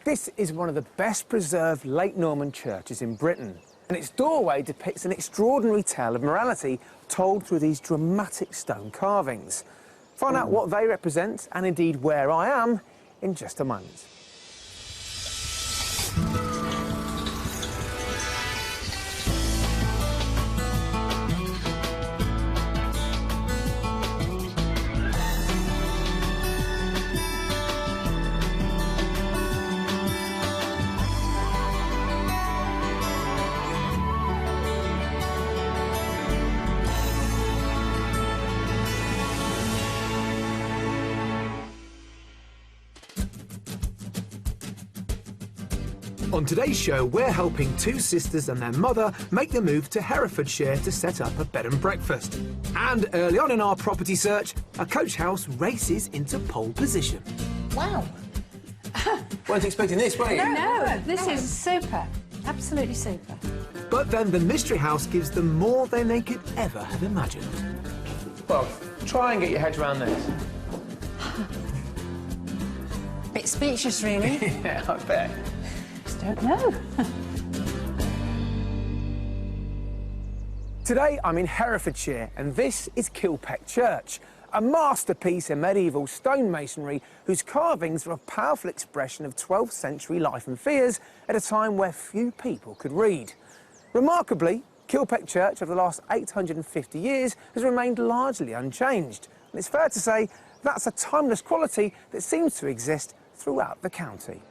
This is one of the best preserved late Norman churches in Britain, and its doorway depicts an extraordinary tale of morality told through these dramatic stone carvings. Find out what they represent, and indeed where I am, in just a moment. On today's show, we're helping two sisters and their mother make the move to Herefordshire to set up a bed and breakfast. And early on in our property search, a coach house races into pole position. Wow. Weren't expecting this, were you? No, this is super. Absolutely super. But then the mystery house gives them more than they could ever have imagined. Well, try and get your head around this. Bit speechless, really. Yeah, I bet. Don't know. Today I'm in Herefordshire, and this is Kilpeck Church, a masterpiece in medieval stonemasonry whose carvings are a powerful expression of 12th century life and fears at a time where few people could read. Remarkably, Kilpeck Church over the last 850 years has remained largely unchanged, and it's fair to say that's a timeless quality that seems to exist throughout the county.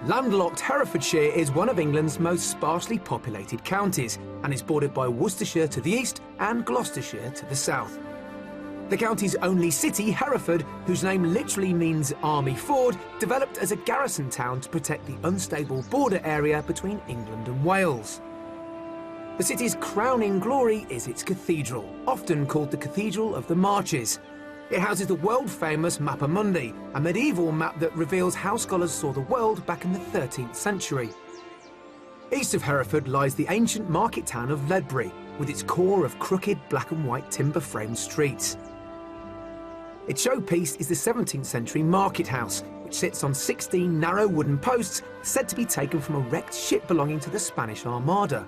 Landlocked Herefordshire is one of England's most sparsely populated counties and is bordered by Worcestershire to the east and Gloucestershire to the south. The county's only city, Hereford, whose name literally means Army Ford, developed as a garrison town to protect the unstable border area between England and Wales. The city's crowning glory is its cathedral, often called the Cathedral of the Marches. It houses the world-famous Mappa Mundi, a medieval map that reveals how scholars saw the world back in the 13th century. East of Hereford lies the ancient market town of Ledbury, with its core of crooked black and white timber-framed streets. Its showpiece is the 17th century market house, which sits on 16 narrow wooden posts said to be taken from a wrecked ship belonging to the Spanish Armada.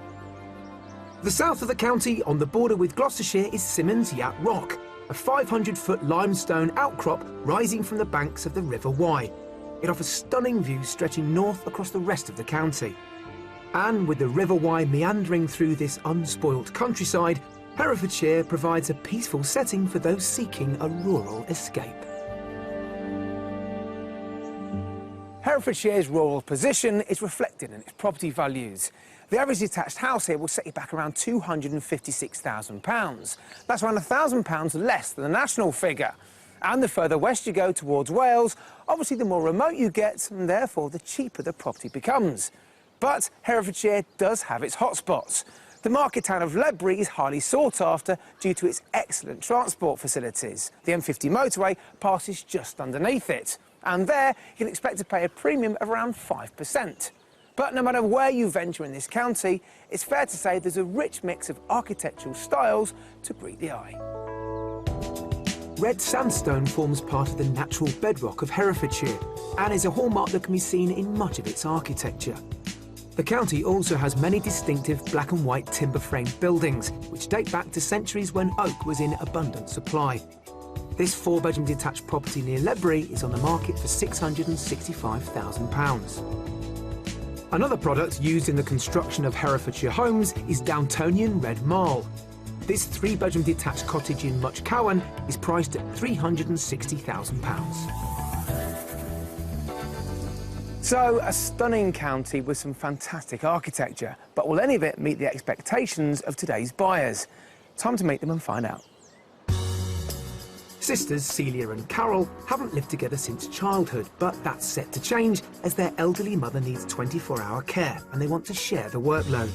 The south of the county, on the border with Gloucestershire, is Simmons Yacht Rock, a 500-foot limestone outcrop rising from the banks of the River Wye. It offers stunning views stretching north across the rest of the county. And with the River Wye meandering through this unspoilt countryside, Herefordshire provides a peaceful setting for those seeking a rural escape. Herefordshire's rural position is reflected in its property values. The average detached house here will set you back around £256,000. That's around £1,000 less than the national figure. And the further west you go towards Wales, obviously the more remote you get, and therefore the cheaper the property becomes. But Herefordshire does have its hotspots. The market town of Ledbury is highly sought after due to its excellent transport facilities. The M50 motorway passes just underneath it. And there, you can expect to pay a premium of around 5%. But no matter where you venture in this county, it's fair to say there's a rich mix of architectural styles to greet the eye. Red sandstone forms part of the natural bedrock of Herefordshire and is a hallmark that can be seen in much of its architecture. The county also has many distinctive black and white timber-framed buildings, which date back to centuries when oak was in abundant supply. This four-bedroom detached property near Ledbury is on the market for £665,000. Another product used in the construction of Herefordshire homes is Downtonian red marl. This three-bedroom detached cottage in Much Cowan is priced at £360,000. So, a stunning county with some fantastic architecture, but will any of it meet the expectations of today's buyers? Time to meet them and find out. Sisters Celia and Carol haven't lived together since childhood, but that's set to change as their elderly mother needs 24-hour care and they want to share the workload.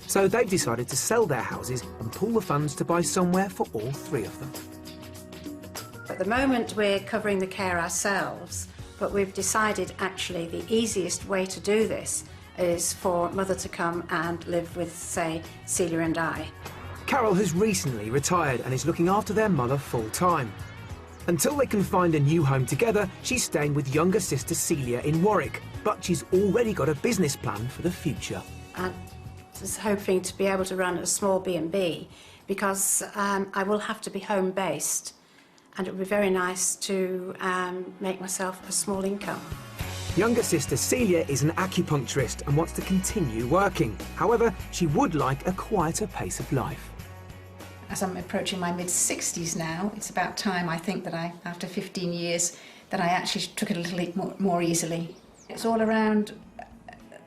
So they've decided to sell their houses and pool the funds to buy somewhere for all three of them. At the moment we're covering the care ourselves, but we've decided actually the easiest way to do this is for Mother to come and live with, say, Celia and I. Carol has recently retired and is looking after their mother full-time. Until they can find a new home together, she's staying with younger sister Celia in Warwick, but she's already got a business plan for the future. I was hoping to be able to run a small B&B because I will have to be home-based, and it would be very nice to make myself a small income. Younger sister Celia is an acupuncturist and wants to continue working. However, she would like a quieter pace of life. As I'm approaching my mid-60s now, it's about time, I think, that after 15 years, that I actually took it a little more easily. It's all around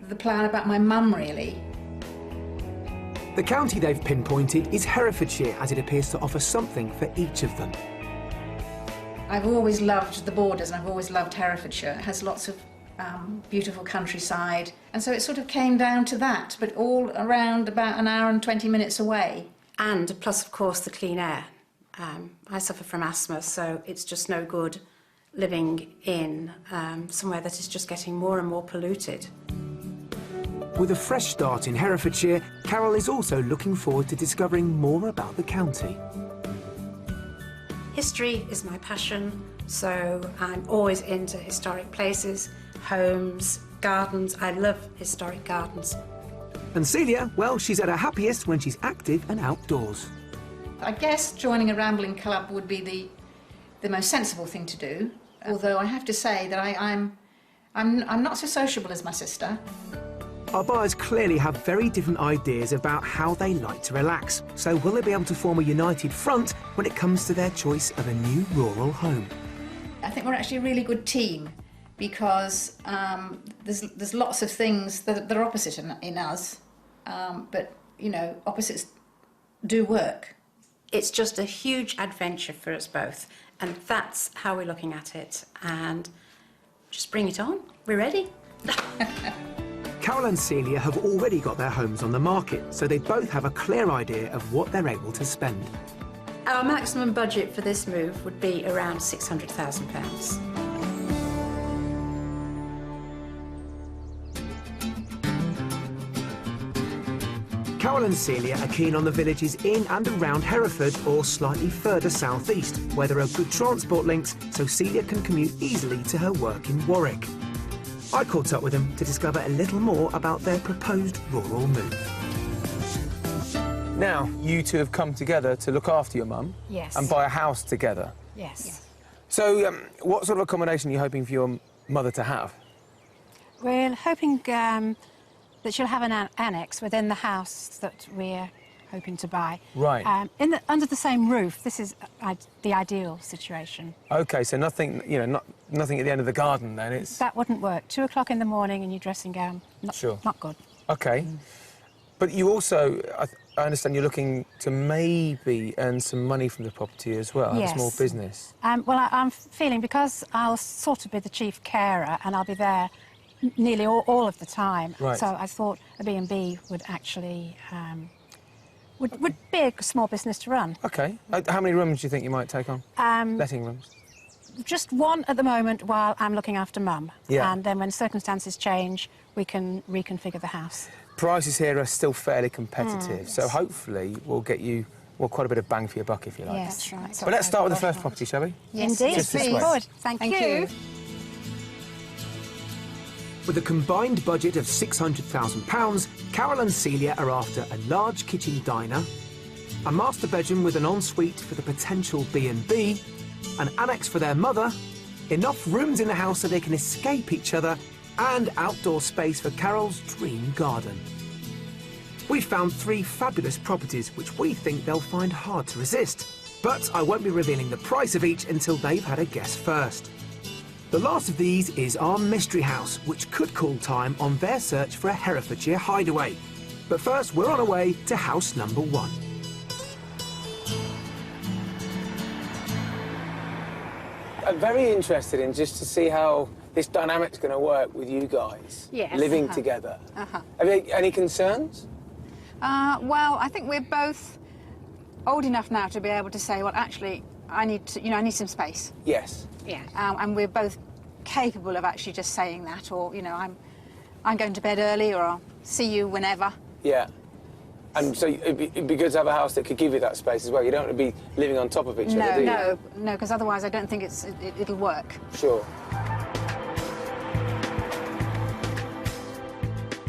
the plan about my mum, really. The county they've pinpointed is Herefordshire, as it appears to offer something for each of them. I've always loved the borders, and I've always loved Herefordshire. It has lots of beautiful countryside, and so it sort of came down to that, but all around about an hour and 20 minutes away. And plus, of course, the clean air. I suffer from asthma, so it's just no good living in somewhere that is just getting more and more polluted. With a fresh start in Herefordshire, Carol is also looking forward to discovering more about the county. History is my passion, so I'm always into historic places, homes, gardens. I love historic gardens. And Celia, well, she's at her happiest when she's active and outdoors. I guess joining a rambling club would be the most sensible thing to do, although I have to say that I'm not so sociable as my sister. Our buyers clearly have very different ideas about how they like to relax. So will they be able to form a united front when it comes to their choice of a new rural home? I think we're actually a really good team because there's lots of things that are opposite in us, but, you know, opposites do work. It's just a huge adventure for us both, and that's how we're looking at it. And just bring it on. We're ready. Carol and Celia have already got their homes on the market, so they both have a clear idea of what they're able to spend. Our maximum budget for this move would be around £600,000. Carol and Celia are keen on the villages in and around Hereford or slightly further southeast, where there are good transport links so Celia can commute easily to her work in Warwick. I caught up with them to discover a little more about their proposed rural move. Now, you two have come together to look after your mum. Yes. And buy a house together. Yes. So, what sort of accommodation are you hoping for your mother to have? We're hoping that she'll have an annex within the house that we're hoping to buy. Right. Under the same roof. This is the ideal situation. OK, so nothing, you know, nothing at the end of the garden then, it's... That wouldn't work. 2 o'clock in the morning in your dressing gown. Sure. Not good. OK. But you also, I understand you're looking to maybe earn some money from the property as well, have Yes. a small business. Well, I'm feeling, because I'll sort of be the chief carer and I'll be there nearly all of the time. Right. So I thought a B&B would actually would be a small business to run. OK. How many rooms do you think you might take on? Letting rooms? Just one at the moment while I'm looking after Mum. Yeah. And then when circumstances change, we can reconfigure the house. Prices here are still fairly competitive, so hopefully we'll get you, well, quite a bit of bang for your buck, if you like. Yes, right. But let's start with the first property, shall we? Yes, Indeed. Just this way. Good. Thank you. With a combined budget of £600,000, Carol and Celia are after a large kitchen diner, a master bedroom with an ensuite for the potential B&B, an annex for their mother, enough rooms in the house so they can escape each other, and outdoor space for Carol's dream garden. We've found 3 fabulous properties which we think they'll find hard to resist, but I won't be revealing the price of each until they've had a guess first. The last of these is our mystery house, which could call time on their search for a Herefordshire hideaway. But first, we're on our way to house number 1. I'm very interested in just to see how this dynamic's going to work with you guys Yes. living together. Have you any concerns? Well, I think we're both old enough now to be able to say, well, actually, I need some space. Yes. Yeah. And we're both capable of actually just saying that, or, I'm going to bed early, or I'll see you whenever. Yeah. And so it'd be good to have a house that could give you that space as well. You don't want to be living on top of each other, do you? No, because otherwise I don't think it'll work. Sure.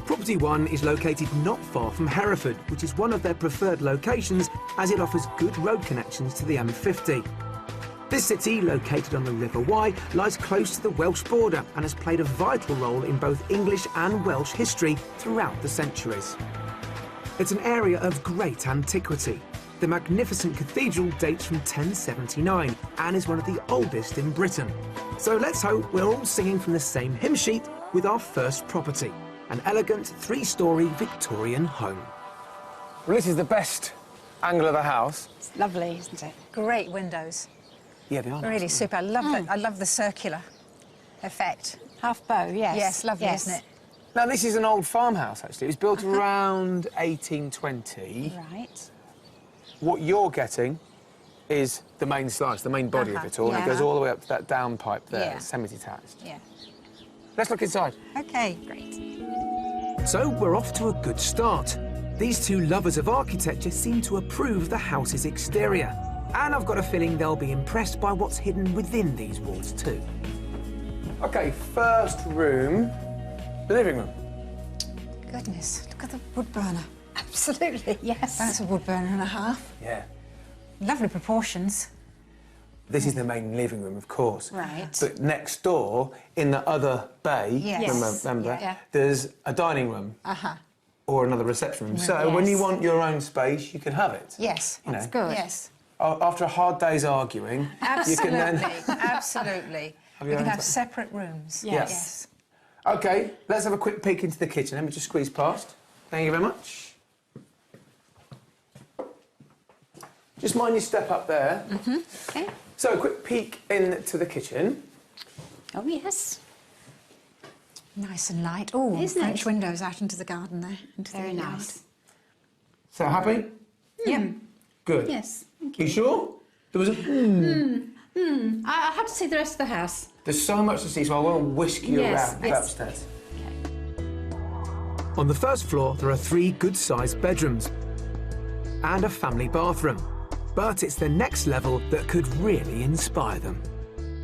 Property 1 is located not far from Hereford, which is one of their preferred locations as it offers good road connections to the M50. This city, located on the River Wye, lies close to the Welsh border and has played a vital role in both English and Welsh history throughout the centuries. It's an area of great antiquity. The magnificent cathedral dates from 1079 and is one of the oldest in Britain. So let's hope we're all singing from the same hymn sheet with our first property, an elegant 3-storey Victorian home. Well, this is the best angle of the house. It's lovely, isn't it? Great windows. Yeah, they are. Really super. I love I love the circular effect. Half bow, yes. Yes, lovely, isn't it? Now, this is an old farmhouse, actually. It was built around 1820. Right. What you're getting is the main slice, the main body of it all, and it goes all the way up to that downpipe there, Yeah. semi-detached. Yeah. Let's look inside. Okay, great. So we're off to a good start. These two lovers of architecture seem to approve the house's exterior. And I've got a feeling they'll be impressed by what's hidden within these walls too. OK, first room, the living room. Goodness, look at the wood burner. Absolutely, yes. That's a wood burner and a half. Yeah. Lovely proportions. This is the main living room, of course. Right. But next door, in the other bay, Yes. remember, Yeah. there's a dining room or another reception room. So when you want your own space, you can have it. Yes. You know. Good. Yes. After a hard day's arguing, you can then... Absolutely. Have We your can own have time. separate rooms. Yes. OK, let's have a quick peek into the kitchen. Let me just squeeze past. Thank you very much. Just mind you step up there. OK. So, a quick peek into the kitchen. Oh, yes. Nice and light. Oh, Isn't French it? windows out into the garden there. Into Very the yard. nice. So, happy? Yep. Good. Yes. You sure? There was a... I have to see the rest of the house. There's so much to see, so I want to whisk you Yes, around yes. upstairs. On the first floor, there are 3 good-sized bedrooms and a family bathroom. But it's the next level that could really inspire them.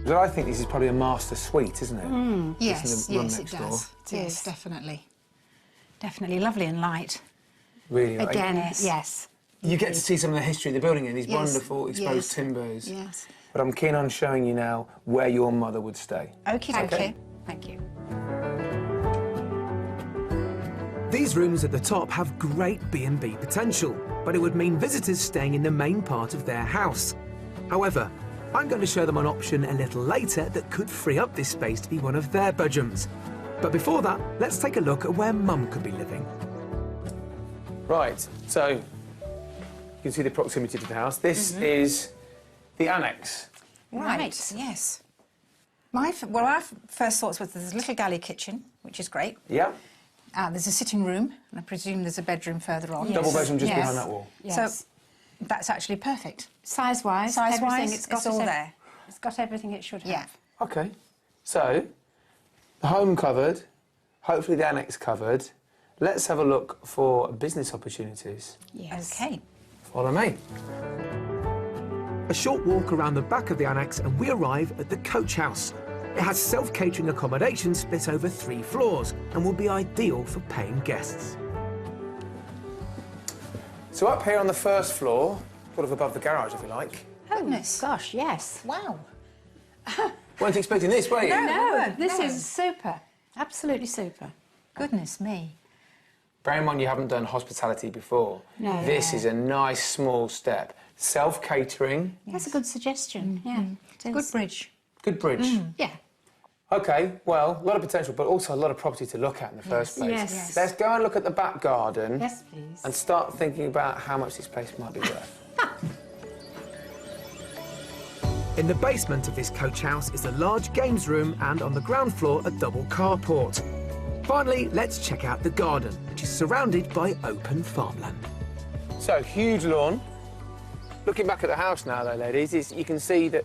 But I think this is probably a master suite, isn't it? Yes, This is the room yes, it next does. door. Yes, definitely. Definitely lovely and light. Really nice. Again, Yes. yes. You get to see some of the history of the building in these Yes, wonderful exposed yes, timbers. Yes. But I'm keen on showing you now where your mother would stay. Okay, Okay. Thank you. These rooms at the top have great B&B potential, but it would mean visitors staying in the main part of their house. However, I'm going to show them an option a little later that could free up this space to be one of their bedrooms. But before that, let's take a look at where Mum could be living. Right, so you can see the proximity to the house. This is the annex. Right, yes. Our first thoughts was there's a little galley kitchen, which is great. Yeah. There's a sitting room, and I presume there's a bedroom further on. Double bedroom just Yes. behind that wall. Yes. So that's actually perfect. Size-wise, Size-wise, everything, it's all there. It's got everything it should have. Yeah. OK. So, the home covered, hopefully the annex covered. Let's have a look for business opportunities. Yes. Okay. Follow me. A short walk around the back of the annex and we arrive at the coach house. It has self-catering accommodation split over 3 floors and will be ideal for paying guests. So up here on the first floor, sort of above the garage, if you like. Goodness. Gosh, yes. Wow. Weren't expecting this, were you? No, this no. is super. Absolutely super. Goodness me. Bear in mind you haven't done hospitality before. No. This is a nice small step. Self-catering, That's a good suggestion. Yeah. It Good is. bridge. good bridge. Yeah. OK, well, a lot of potential, but also a lot of property to look at in the first place. Yes. Yes. Let's go and look at the back garden Yes, please. and start thinking about how much this place might be worth. In the basement of this coach house is a large games room and on the ground floor a double carport. Finally, let's check out the garden, which is surrounded by open farmland. So, huge lawn. Looking back at the house now, though, ladies, you can see that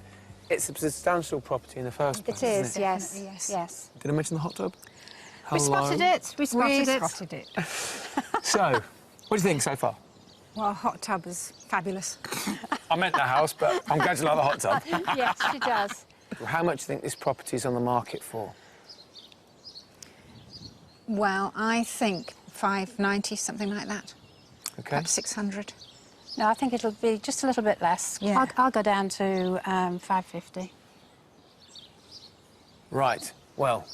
it's a substantial property in the first place. It is, isn't it? yes. Definitely, yes. Yes. Did I mention the hot tub? We spotted it. We spotted it. Spotted it. So, what do you think so far? Well, a hot tub is fabulous. I meant the house, but I'm glad you like the hot tub. Yes, she does. How much do you think this property is on the market for? Well, I think 590, something like that. Okay. Perhaps 600. No, I think it'll be just a little bit less. Yeah. I'll go down to 550. Right. Well,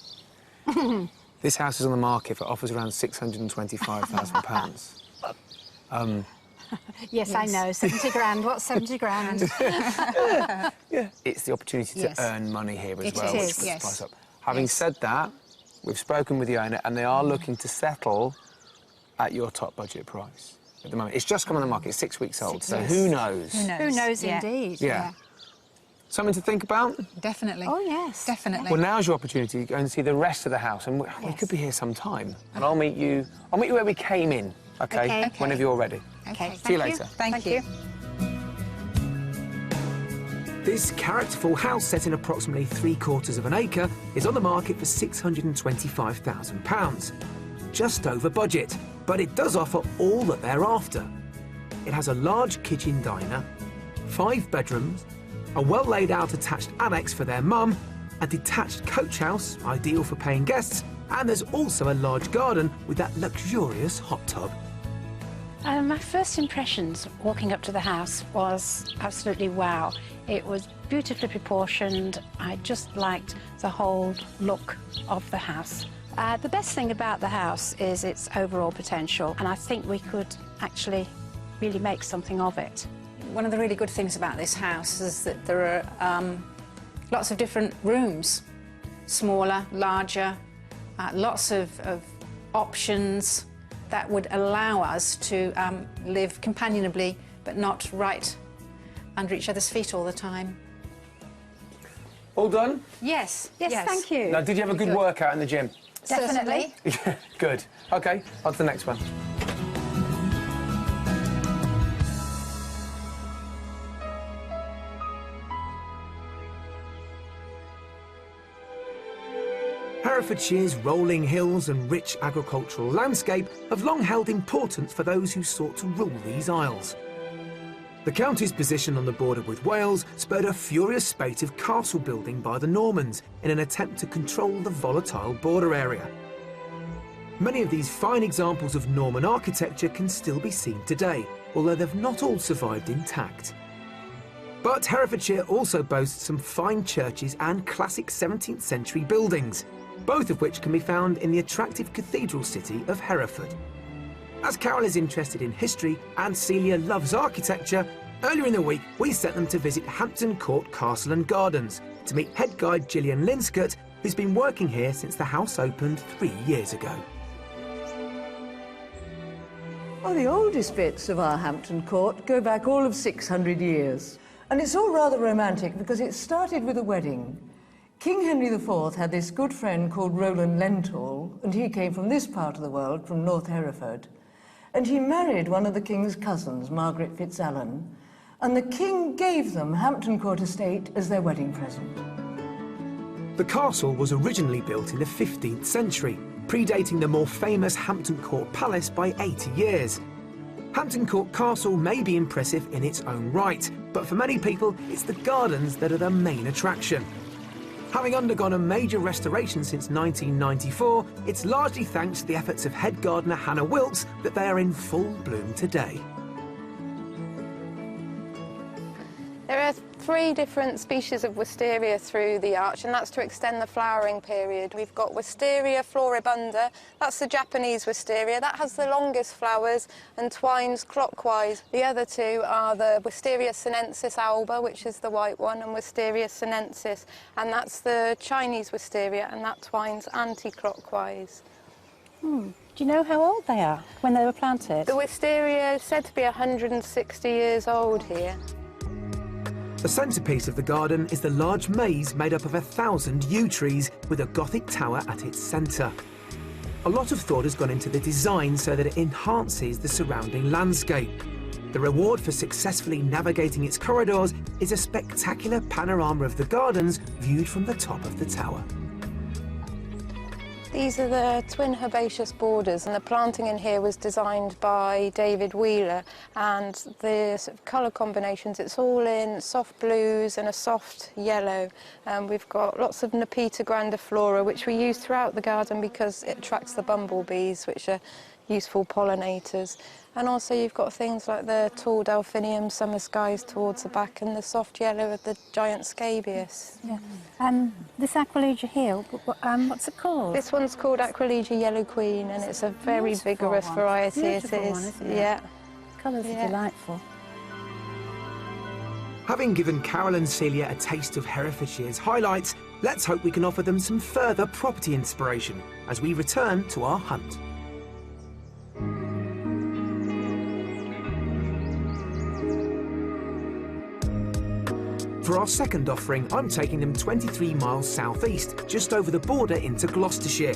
this house is on the market for offers around £625,000. Yes, I know. 70 grand. What's 70 grand? Yeah. It's the opportunity Yes. to earn money here as It well, which is, puts the yes. price up. Having said that, we've spoken with the owner and they are looking to settle at your top budget price at the moment. It's just come on the market, it's 6 weeks old, so who knows? Who knows? Who knows, Yeah. indeed. Yeah. Something to think about? Definitely. Oh, yes. Definitely. Well, now's your opportunity to go and see the rest of the house, and we could be here some time. And I'll meet you where we came in, okay? Okay. Whenever you're ready. Okay. See you later. Thank you. This characterful house set in approximately 3/4 of an acre is on the market for £625,000. Just over budget, but it does offer all that they're after. It has a large kitchen diner, 5 bedrooms, a well-laid-out attached annex for their mum, a detached coach house, ideal for paying guests, and there's also a large garden with that luxurious hot tub. My first impressions walking up to the house was absolutely wow. It was beautifully proportioned. I just liked the whole look of the house. The best thing about the house is its overall potential, and I think we could actually really make something of it. One of the really good things about this house is that there are lots of different rooms, smaller, larger, lots of options that would allow us to live companionably, but not right under each other's feet all the time. All done? Yes. Yes, thank you. Now, did you have a good workout in the gym? Definitely. Yeah, good. OK, on to the next one. Herefordshire's rolling hills and rich agricultural landscape have long held importance for those who sought to rule these isles. The county's position on the border with Wales spurred a furious spate of castle building by the Normans in an attempt to control the volatile border area. Many of these fine examples of Norman architecture can still be seen today, although they've not all survived intact. But Herefordshire also boasts some fine churches and classic 17th century buildings, both of which can be found in the attractive cathedral city of Hereford. As Carol is interested in history and Celia loves architecture, earlier in the week we sent them to visit Hampton Court Castle and Gardens to meet head guide Gillian Linscott, who's been working here since the house opened 3 years ago. Well, the oldest bits of our Hampton Court go back all of 600 years. And it's all rather romantic because it started with a wedding. King Henry IV had this good friend called Roland Lenthal, and he came from this part of the world, from North Hereford. And he married one of the king's cousins, Margaret Fitzalan, and the king gave them Hampton Court estate as their wedding present. The castle was originally built in the 15th century, predating the more famous Hampton Court Palace by 80 years. Hampton Court Castle may be impressive in its own right, but for many people, it's the gardens that are the main attraction. Having undergone a major restoration since 1994, it's largely thanks to the efforts of head gardener Hannah Wilkes that they are in full bloom today. There are 3 different species of wisteria through the arch, and that's to extend the flowering period. We've got Wisteria floribunda, that's the Japanese wisteria. That has the longest flowers and twines clockwise. The other 2 are the Wisteria sinensis alba, which is the white one, and Wisteria sinensis, and that's the Chinese wisteria, and that twines anti-clockwise. Do you know how old they are when they were planted? The wisteria is said to be 160 years old here. The centrepiece of the garden is the large maze made up of 1,000 yew trees with a Gothic tower at its centre. A lot of thought has gone into the design so that it enhances the surrounding landscape. The reward for successfully navigating its corridors is a spectacular panorama of the gardens viewed from the top of the tower. These are the twin herbaceous borders, and the planting in here was designed by David Wheeler, and the sort of colour combinations, it's all in soft blues and a soft yellow. We've got lots of Nepeta grandiflora, which we use throughout the garden because it attracts the bumblebees, which are useful pollinators. And also you've got things like the tall delphinium, summer skies towards the back, and the soft yellow of the giant scabious. Yeah. This Aquilegia here, what's it called? This one's called Aquilegia Yellow Queen, and it's a very Beautiful vigorous one. variety. Beautiful it is. one, isn't it? Yeah. Colours are delightful. Having given Carol and Celia a taste of Herefordshire's highlights, let's hope we can offer them some further property inspiration as we return to our hunt. For our second offering, I'm taking them 23 miles southeast, just over the border into Gloucestershire.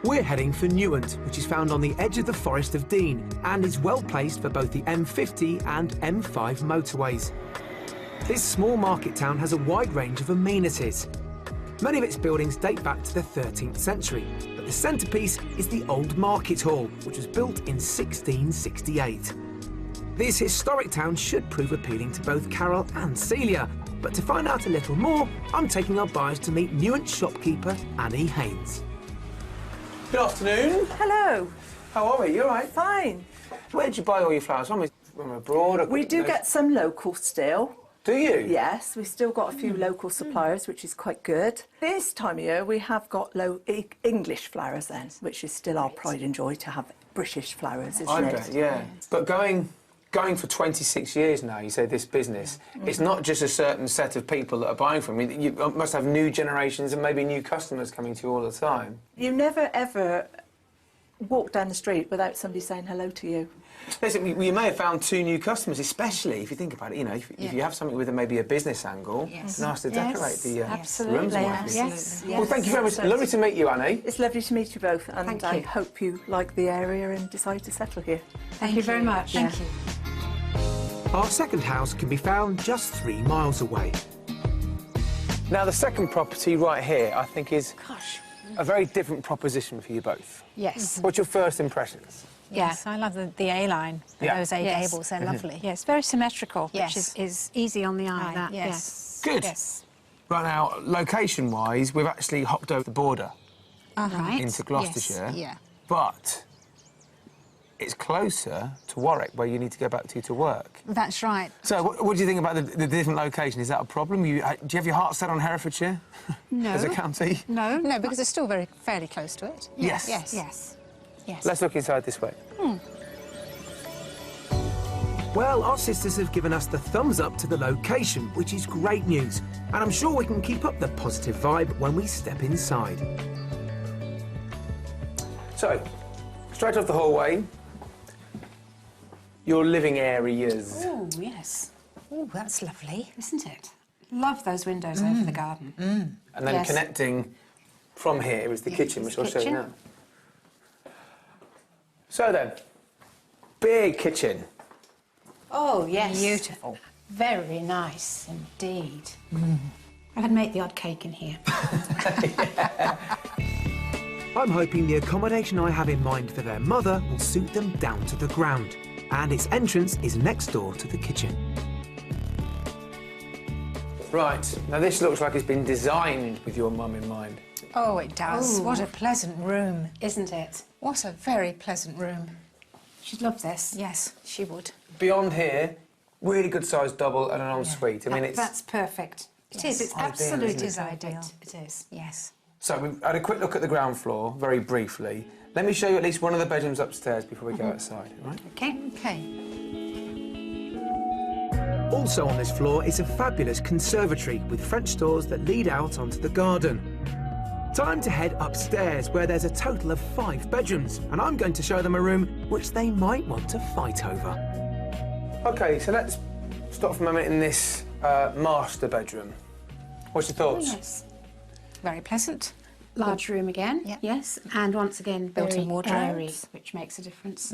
We're heading for Newent, which is found on the edge of the Forest of Dean and is well placed for both the M50 and M5 motorways. This small market town has a wide range of amenities. Many of its buildings date back to the 13th century, but the centrepiece is the Old Market Hall, which was built in 1668. This historic town should prove appealing to both Carol and Celia, but to find out a little more, I'm taking our buyers to meet Newent shopkeeper Annie Haynes. Good afternoon. Hello. How are we? You all right? Fine. Where did you buy all your flowers from? From abroad? Or We do get some local still. Do you? Yes, we've still got a few local suppliers, which is quite good. This time of year, we have got English flowers then, which is still our pride and joy to have British flowers, isn't I it? bet, yeah. But going for 26 years now, you say this business, it's not just a certain set of people that are buying from you. You must have new generations and maybe new customers coming to you all the time. You never, ever walk down the street without somebody saying hello to you. Listen, you may have found 2 new customers, especially if you think about it, you know, if you have something with maybe a business angle, it's nice to decorate the rooms. Yes. Well, thank you very much. Lovely to meet you, Annie. It's lovely to meet you both, and Thank I you. hope you like the area and decide to settle here. Thank you very much. Thank you. Our second house can be found just 3 miles away. Now, the second property right here, I think, is a very different proposition for you both. Yes. What's your first impressions? Yes, I love the A-line, those A Yes. gables, they're lovely. Yes, very symmetrical, Yes. which is easy on the eye. That, yes. Good. Yes. Right now, location-wise, we've actually hopped over the border Right. into Gloucestershire. Yes. Yeah. But it's closer to Warwick, where you need to go back to work. That's right. So, what do you think about the different location? Is that a problem? Do you have your heart set on Herefordshire No. as a county? No, because it's still fairly close to it. Yes. Yes. Yes. Yes. Let's look inside this way. Well, our sisters have given us the thumbs up to the location, which is great news. And I'm sure we can keep up the positive vibe when we step inside. So, straight off the hallway, your living areas. Oh, yes. Oh, that's lovely, isn't it? Love those windows over the garden. And then Yes. connecting from here is the kitchen, which I'll show you kitchen. now. So then, big kitchen. Oh, yes. Beautiful. Very nice indeed. I could make the odd cake in here. I'm hoping the accommodation I have in mind for their mother will suit them down to the ground. And its entrance is next door to the kitchen. Right, now this looks like it's been designed with your mum in mind. Oh, it does. Ooh. What a pleasant room. Isn't it? What a very pleasant room. She'd love this. Yes, she would. Beyond here, really good sized double and an ensuite. I mean, it's... That's perfect. It is. It's Ideal, absolutely isn't it? It is ideal. perfect. It is. Yes. So we've had a quick look at the ground floor, very briefly. Let me show you at least one of the bedrooms upstairs before we go outside, all right? Okay. Okay. Also on this floor is a fabulous conservatory with French doors that lead out onto the garden. Time to head upstairs, where there's a total of 5 bedrooms, and I'm going to show them a room which they might want to fight over. OK, so let's stop for a moment in this master bedroom. What's your thoughts? Yes. Very pleasant. Large room again. Yep. Yes. And once again, Built-in very wardrobes. airy, which makes a difference.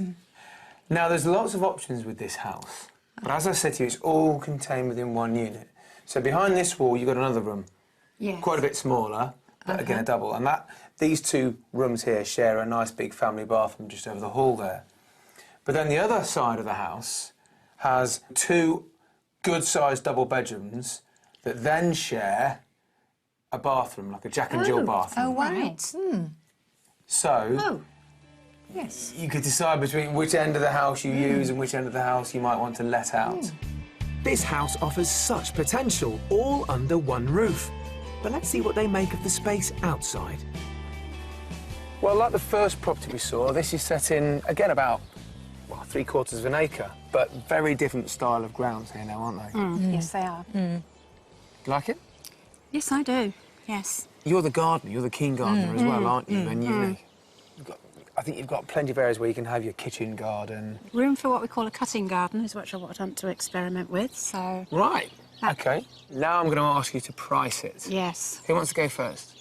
Now, there's lots of options with this house, but as I said to you, it's all contained within one unit. So behind this wall, you've got another room, Yes. quite a bit smaller, but again a double. And these two rooms here share a nice big family bathroom just over the hall there. But then the other side of the house has two good-sized double bedrooms that then share a bathroom, like a Jack and Jill bathroom. Oh, right. So, Yes. you could decide between which end of the house you use and which end of the house you might want to let out. This house offers such potential, all under one roof. But let's see what they make of the space outside. Well, like the first property we saw, this is set in, again, about, well, 3/4 of an acre, but very different style of grounds here now, aren't they? Yes, they are. You like it? Yes, I do. Yes. You're the gardener, you're the keen gardener as well, aren't you? And I think you've got plenty of areas where you can have your kitchen garden. Room for what we call a cutting garden is what I want to experiment with, so... Right, OK. Now I'm going to ask you to price it. Yes. Who wants to go first?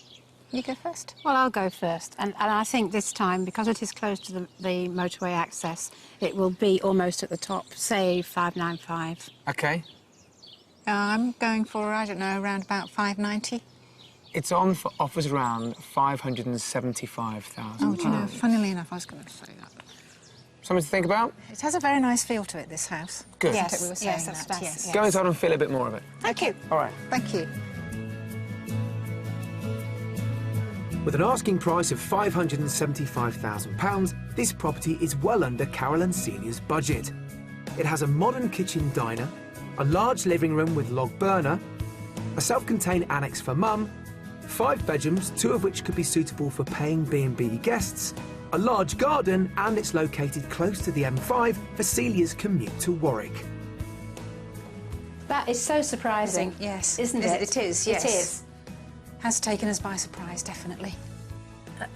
You go first. Well, I'll go first. And I think this time, because it is close to the motorway access, it will be almost at the top, say 595. OK. I'm going for, I don't know, around about 590. It's on for offers around £575,000. Oh, do you know, funnily enough, I was going to say that. Something to think about? It has a very nice feel to it, this house. Good. Yes, we were saying yes, that's that, nice. yes. Go inside and feel a bit more of it. Thank you. All right. Thank you. With an asking price of £575,000, this property is well under Carol and Celia's budget. It has a modern kitchen diner, a large living room with log burner, a self-contained annex for mum, 5 bedrooms, 2 of which could be suitable for paying B&B guests, a large garden, and it's located close to the M5 for Celia's commute to Warwick. That is so surprising. Yes. Isn't it? It is, yes. It is. Has taken us by surprise, definitely.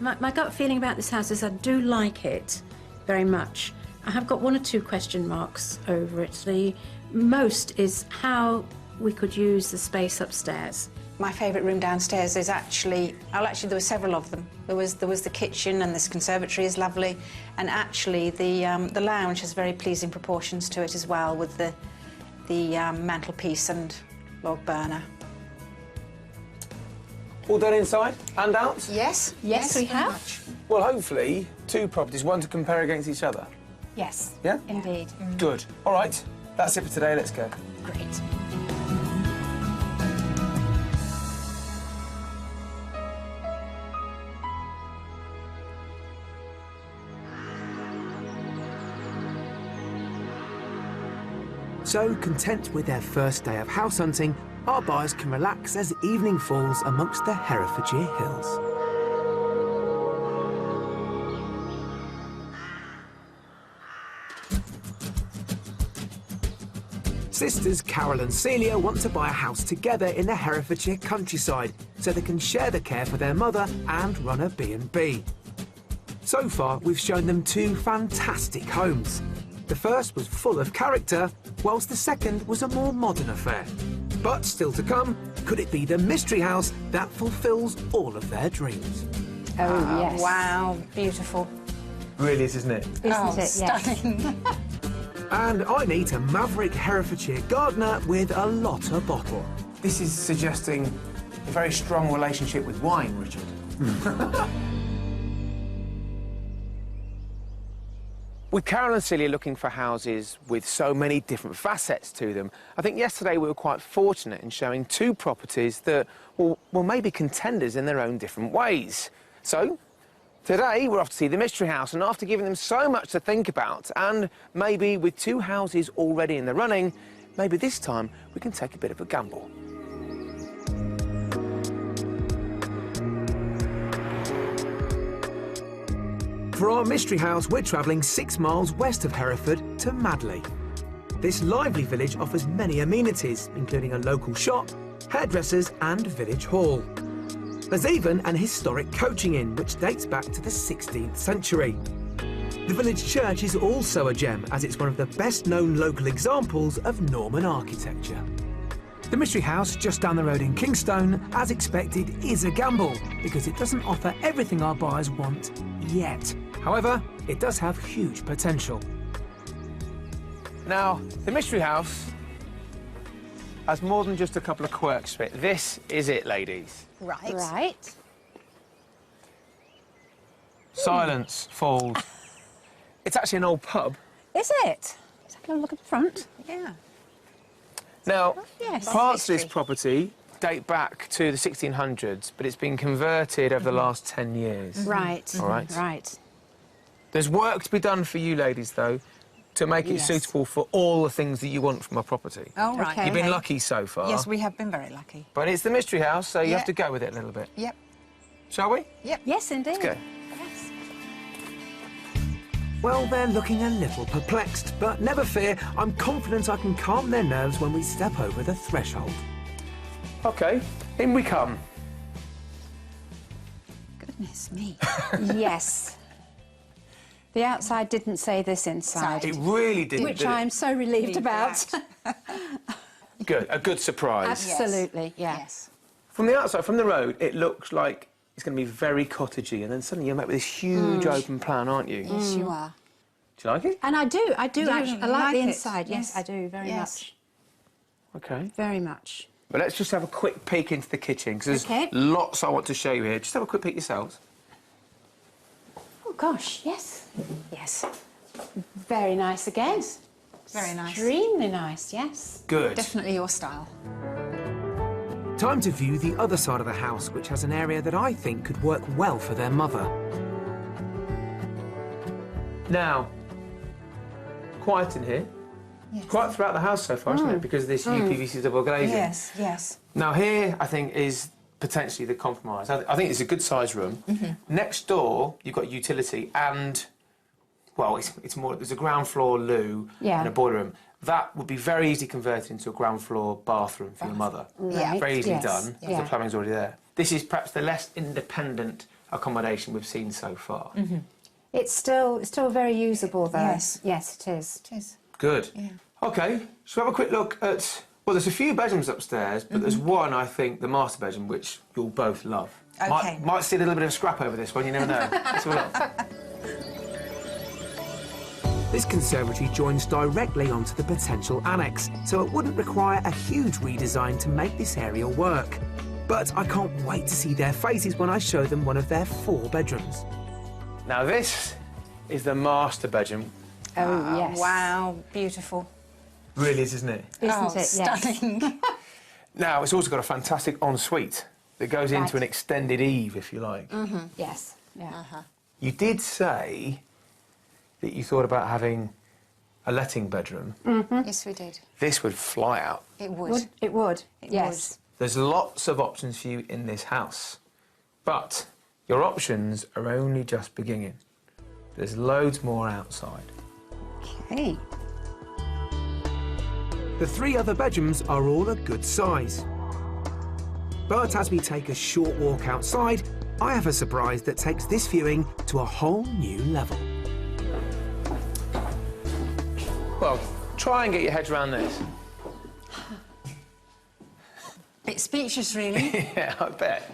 My gut feeling about this house is I do like it very much. I have got 1 or 2 question marks over it. The most is how we could use the space upstairs. My favourite room downstairs is actually, there were several of them. There was the kitchen, and this conservatory is lovely, and actually the lounge has very pleasing proportions to it as well, with the mantelpiece and log burner. All done inside and out? Yes. Yes, we very have. much. Well, hopefully, 2 properties, one to compare against each other. Yes. Yeah? Indeed. Good. All right. That's it for today. Let's go. Great. So, content with their first day of house hunting, our buyers can relax as evening falls amongst the Herefordshire hills. Sisters Carol and Celia want to buy a house together in the Herefordshire countryside so they can share the care for their mother and run a B&B. So far, we've shown them 2 fantastic homes. The first was full of character, whilst the second was a more modern affair. But still to come, could it be the mystery house that fulfills all of their dreams? Oh, yes. Wow, beautiful. Really is, isn't it? Isn't it? Stunning. Yes. And I meet a maverick Herefordshire gardener with a lot of bottle. This is suggesting a very strong relationship with wine, Richard. With Carol and Celia looking for houses with so many different facets to them, I think yesterday we were quite fortunate in showing 2 properties that were maybe contenders in their own different ways. So, today we're off to see the mystery house, and after giving them so much to think about, and maybe with 2 houses already in the running, maybe this time we can take a bit of a gamble. For our mystery house, we're travelling 6 miles west of Hereford to Madley. This lively village offers many amenities, including a local shop, hairdressers and village hall. There's even an historic coaching inn, which dates back to the 16th century. The village church is also a gem, as it's one of the best-known local examples of Norman architecture. The mystery house just down the road in Kingstone, as expected, is a gamble, because it doesn't offer everything our buyers want yet. However, it does have huge potential. Now, the mystery house has more than just a couple of quirks to it. This is it, ladies. Right. Silence falls. It's actually an old pub. Is it? Let's have a look at the front. Yeah. Now, Yes. parts of this property date back to the 1600s, but it's been converted over the last 10 years. Right. All right. Right. There's work to be done for you ladies, though, to make it Yes. suitable for all the things that you want from a property. Oh, right. Okay. You've been lucky so far. Yes, we have been very lucky. But it's the mystery house, so you Yeah. have to go with it a little bit. Yep. Shall we? Yep. Yes, indeed. Let's go. Well, they're looking a little perplexed, but never fear, I'm confident I can calm their nerves when we step over the threshold. OK, in we come. Goodness me. Yes. The outside didn't say this inside. It really didn't, Which did it? I'm so relieved about. Good, a good surprise. Absolutely, yeah. Yes. From the outside, from the road, it looks like it's going to be very cottagey, and then suddenly you're met with this huge open plan, aren't you? Yes, you are. Do you like it? And I do Do actually. I you like the like it? inside. Yes, Yes. I do, very Yes. much. OK. Very much. But let's just have a quick peek into the kitchen, because there's OK. lots I want to show you here. Just have a quick peek yourselves. Oh, gosh, yes. Yes. Very nice again. Very nice. Extremely nice, yes. Good. Definitely your style. Time to view the other side of the house, which has an area that I think could work well for their mother. Now, quiet in here. Yes. Quiet throughout the house so far, isn't it? Because of this UPVC double glazing. Yes, yes. Now, here, I think, is potentially the compromise. I think it's a good-sized room. Next door, you've got utility and, well, it's more... There's a ground floor loo Yeah. and a boiler room. That would be very easily converted into a ground floor bathroom for your mother. Right, Very easily yes, done, because yeah. the plumbing's already there. This is perhaps the less independent accommodation we've seen so far. It's still very usable, though. Yes. Yes, it is. It is. Good. Yeah. OK, so have a quick look at... Well, there's a few bedrooms upstairs, but there's one, I think, the master bedroom, which you'll both love. OK. Might see a little bit of a scrap over this one, you never know. Let's have a look. This conservatory joins directly onto the potential annex, so it wouldn't require a huge redesign to make this area work. But I can't wait to see their faces when I show them one of their 4 bedrooms. Now, this is the master bedroom. Oh, yes. Wow, beautiful. Really is, isn't it? Isn't it? Yes. Stunning. Now, it's also got a fantastic ensuite that goes into Right. an extended eave, if you like. Yes. Yeah. You did say that you thought about having a letting bedroom. Yes, we did. This would fly out. It would. It would. It Yes. There's lots of options for you in this house, but your options are only just beginning. There's loads more outside. Okay. The 3 other bedrooms are all a good size. But as we take a short walk outside, I have a surprise that takes this viewing to a whole new level. Well, try and get your head around this. Bit speechless, really. Yeah, I bet.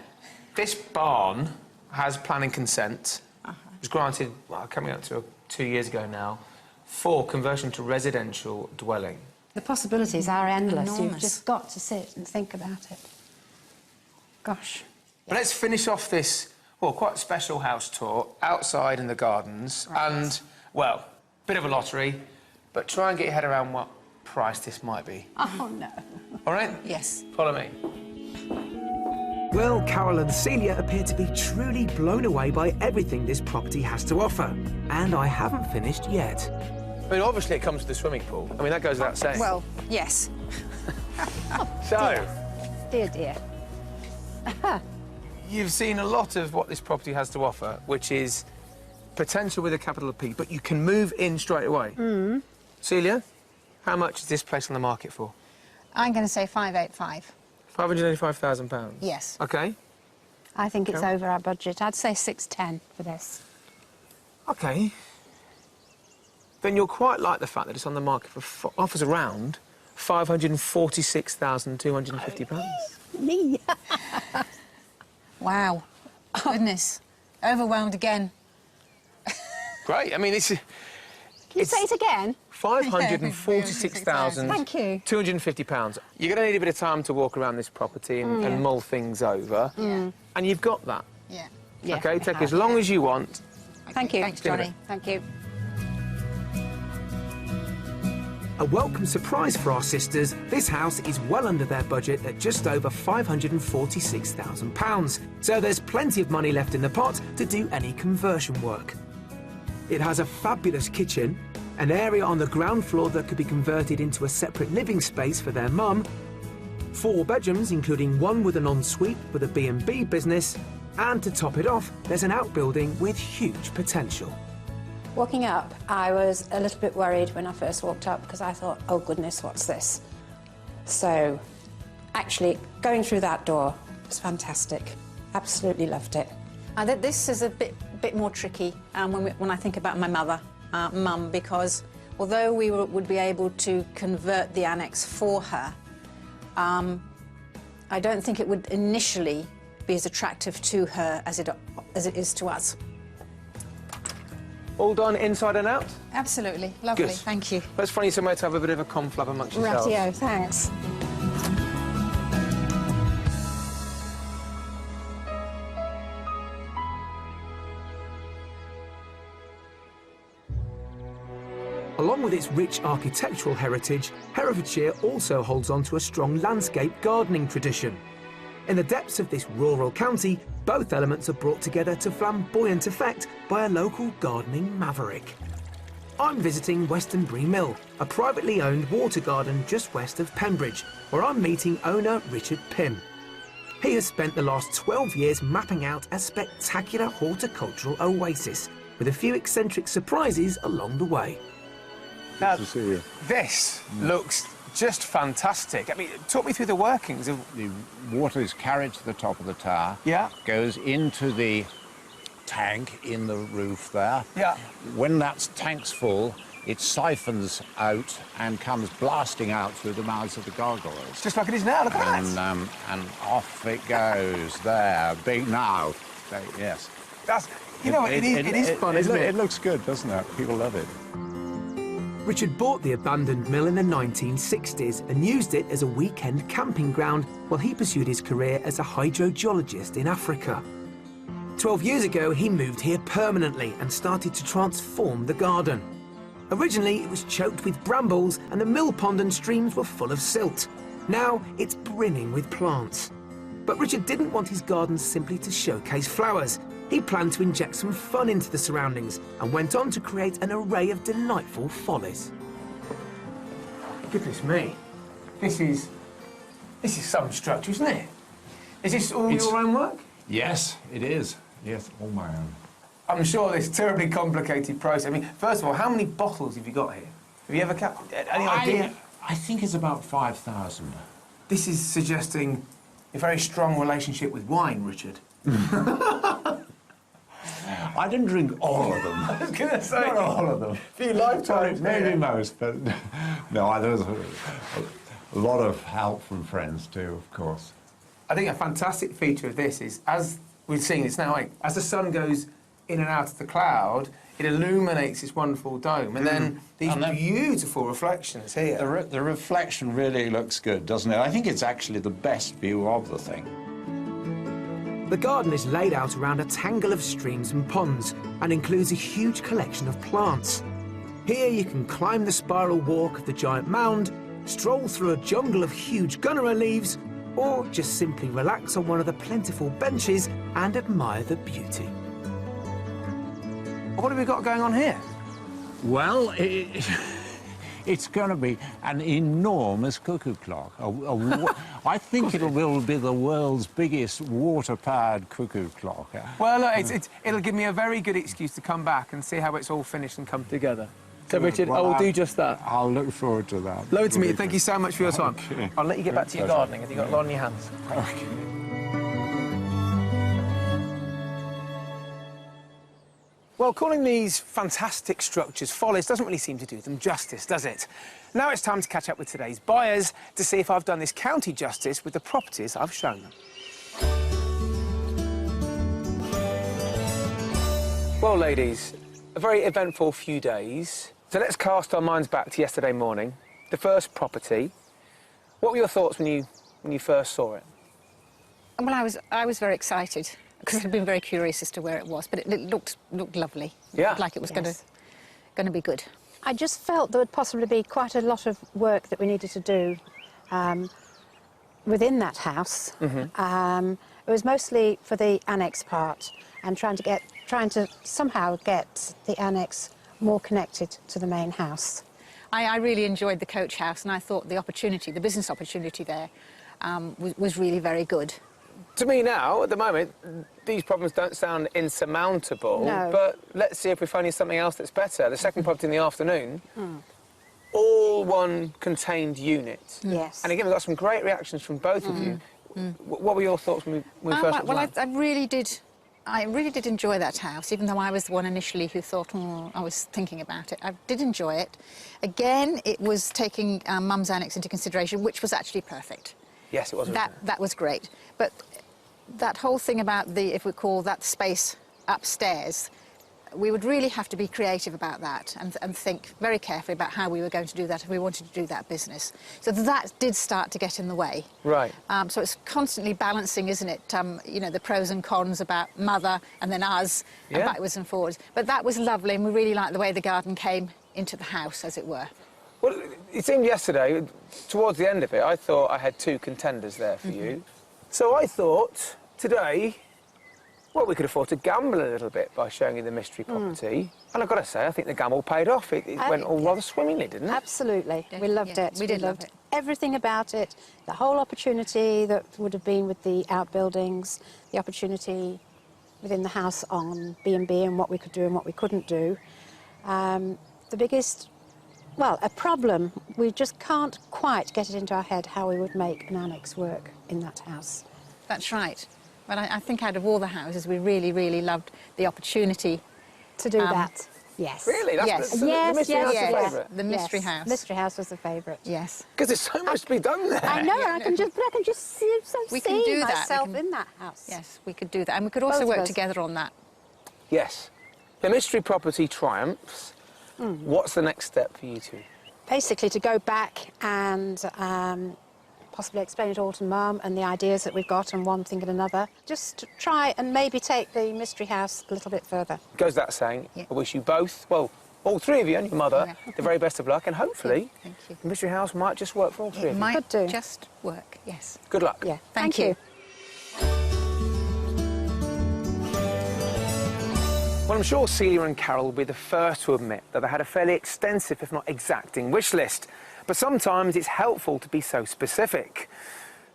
This barn has planning consent. It was granted, well, coming up to 2 years ago now, for conversion to residential dwelling. The possibilities are endless. You've Enormous. just got to sit and think about it. Gosh. But let's finish off this, well, quite special house tour outside in the gardens. Right. And, well, bit of a lottery, but try and get your head around what price this might be. Oh, no. All right? Yes. Follow me. Well, Carol and Celia appear to be truly blown away by everything this property has to offer. And I haven't finished yet. I mean, obviously it comes with the swimming pool. I mean, that goes without saying. Well, yes. So, Dear, dear. you've seen a lot of what this property has to offer, which is potential with a capital P, but you can move in straight away. Celia, how much is this place on the market for? I'm going to say 585. £585,000. Yes. OK. I think it's Okay. over our budget. I'd say 610 for this. OK. Then you'll quite like the fact that it's on the market for offers around £546,250. Me? Wow. Goodness. Overwhelmed again. Great. I mean, it's Can you say it again? £546,250. Thank you. £250. You're going to need a bit of time to walk around this property and mull things over. And you've got that. Yeah. Yeah, OK, we take have. as long as you want. Thank you. Thanks, Johnny. Thank you. A welcome surprise for our sisters, this house is well under their budget at just over £546,000, so there's plenty of money left in the pot to do any conversion work. It has a fabulous kitchen, an area on the ground floor that could be converted into a separate living space for their mum, 4 bedrooms including one with an ensuite with a B&B business, and to top it off, there's an outbuilding with huge potential. Walking up, I was a little bit worried when I first walked up because I thought, oh goodness, what's this? So, actually, going through that door was fantastic. Absolutely loved it. This is a bit more tricky when I think about my mum, because although we would be able to convert the annex for her, I don't think it would initially be as attractive to her as it is to us. All done inside and out? Absolutely. Lovely. Good. Thank you. Let's find you somewhere to have a bit of a conflab amongst yourselves. Ratio, thanks. Along with its rich architectural heritage, Herefordshire also holds on to a strong landscape gardening tradition. In the depths of this rural county, both elements are brought together to flamboyant effect by a local gardening maverick. I'm visiting Westonbury Mill, a privately owned water garden just west of Pembridge, where I'm meeting owner Richard Pym. He has spent the last 12 years mapping out a spectacular horticultural oasis, with a few eccentric surprises along the way. Now, this looks just fantastic. I mean, talk me through the workings of... The water is carried to the top of the tower. Yeah. Goes into the tank in the roof there. Yeah. When that tank's full, it siphons out and comes blasting out through the mouths of the gargoyles. Just like it is now, look at that. And off it goes there. Big now. Yes. That's... You know, it is fun, isn't it? It looks good, doesn't it? People love it. Richard bought the abandoned mill in the 1960s and used it as a weekend camping ground while he pursued his career as a hydrogeologist in Africa. 12 years ago, he moved here permanently and started to transform the garden. Originally, it was choked with brambles and the mill pond and streams were full of silt. Now, it's brimming with plants. But Richard didn't want his garden simply to showcase flowers. He planned to inject some fun into the surroundings and went on to create an array of delightful follies. Goodness me. This is some structure, isn't it? Is this all your own work? Yes, it is. Yes, all my own. I'm sure this terribly complicated process. I mean, first of all, how many bottles have you got here? Have you ever any idea? I think it's about 5,000. This is suggesting a very strong relationship with wine, Richard. I didn't drink all of them. I was going to say... Not all of them. A few lifetimes. Maybe most, but... No, there was a lot of help from friends too, of course. I think a fantastic feature of this is, as we're seeing this now, like, as the sun goes in and out of the cloud, it illuminates this wonderful dome, and then these beautiful reflections here. The reflection really looks good, doesn't it? I think it's actually the best view of the thing. The garden is laid out around a tangle of streams and ponds and includes a huge collection of plants. Here you can climb the spiral walk of the giant mound, stroll through a jungle of huge gunnera leaves, or just simply relax on one of the plentiful benches and admire the beauty. What have we got going on here? Well, it's going to be an enormous cuckoo clock. I think it will be the world's biggest water-powered cuckoo clock. Well, look, it'll give me a very good excuse to come back and see how it's all finished and come together. So, Richard, I will do just that. I'll look forward to that. Lovely to meet you. Thank you so much for your time. Okay. I'll let you get back to your gardening. Have you got a lot on your hands? Okay. Well, calling these fantastic structures follies doesn't really seem to do them justice, does it? Now it's time to catch up with today's buyers to see if I've done this county justice with the properties I've shown them. Well, ladies, a very eventful few days. So let's cast our minds back to yesterday morning, the first property. What were your thoughts when you first saw it? Well, I was very excited. because I'd been very curious as to where it was, but it looked lovely. Yeah. Looked like it was Yes. going to be good. I just felt there would possibly be quite a lot of work that we needed to do within that house. It was mostly for the annex part and trying to somehow get the annex more connected to the main house. I really enjoyed the coach house, and I thought the opportunity, the business opportunity there, was really very good. To me now, at the moment, these problems don't sound insurmountable, No. but let's see if we find something else that's better. The second property in the afternoon, all one contained unit. Yes. And again, we got some great reactions from both of you. What were your thoughts when we first looked Well, around? I really did enjoy that house, even though I was the one initially who thought, I was thinking about it. I did enjoy it. Again, it was taking Mum's annex into consideration, which was actually perfect. Yes, it was. That was great. But that whole thing about if we call that space upstairs, we would really have to be creative about that and think very carefully about how we were going to do that if we wanted to do that business. So that did start to get in the way. Right. So it's constantly balancing, isn't it? You know, the pros and cons about mother and then us, and Yeah. backwards and forwards. But that was lovely, and we really liked the way the garden came into the house, as it were. Well, it seemed yesterday, towards the end of it, I thought I had two contenders there for you. So I thought today, well, we could afford to gamble a little bit by showing you the mystery property. And I've got to say, I think the gamble paid off. It went all rather swimmingly, didn't it? Absolutely. We loved Yeah, it. we did love loved it. everything about it, the whole opportunity that would have been with the outbuildings, the opportunity within the house on B&B and what we could do and what we couldn't do. The biggest, well, a problem, we just can't quite get it into our head how we would make an annex work in that house. That's right. But I think out of all the houses, we really, really loved the opportunity. To do that, yes. Really? That's Yes. the mystery house yes. your favourite? The mystery house. Mystery house was the favourite. Yes. Because there's so much to be done there. I know, and I can just see, We can do that. We myself can- in that house. Yes, we could do that. And we could also Both of work us. together on that. Yes. The mystery property triumphs. What's the next step for you two? Basically, to go back and possibly explain it all to Mum and the ideas that we've got and one thing and another. Just to try and maybe take the mystery house a little bit further. Goes that saying. Yeah. I wish you both, well, all three of you and your mother, Yeah. the very best of luck, and hopefully Thank you. the mystery house might just work for all three It of you. might Could do. just work, yes. Good luck. Yeah. Thank you. Well, I'm sure Celia and Carol will be the first to admit that they had a fairly extensive, if not exacting, wish list. But sometimes it's helpful to be so specific.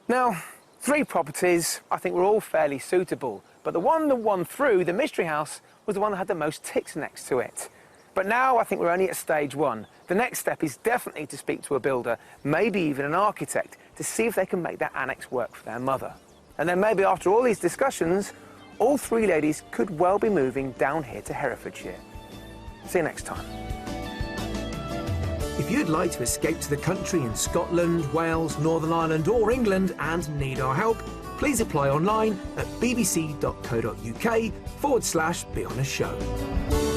Now, 3 properties, I think were all fairly suitable. But the one that won through, the mystery house, was the one that had the most ticks next to it. But now I think we're only at stage 1. The next step is definitely to speak to a builder, maybe even an architect, to see if they can make that annex work for their mother. And then maybe after all these discussions, all 3 ladies could well be moving down here to Herefordshire. See you next time. If you'd like to escape to the country in Scotland, Wales, Northern Ireland or England and need our help, please apply online at bbc.co.uk/Be On A Show.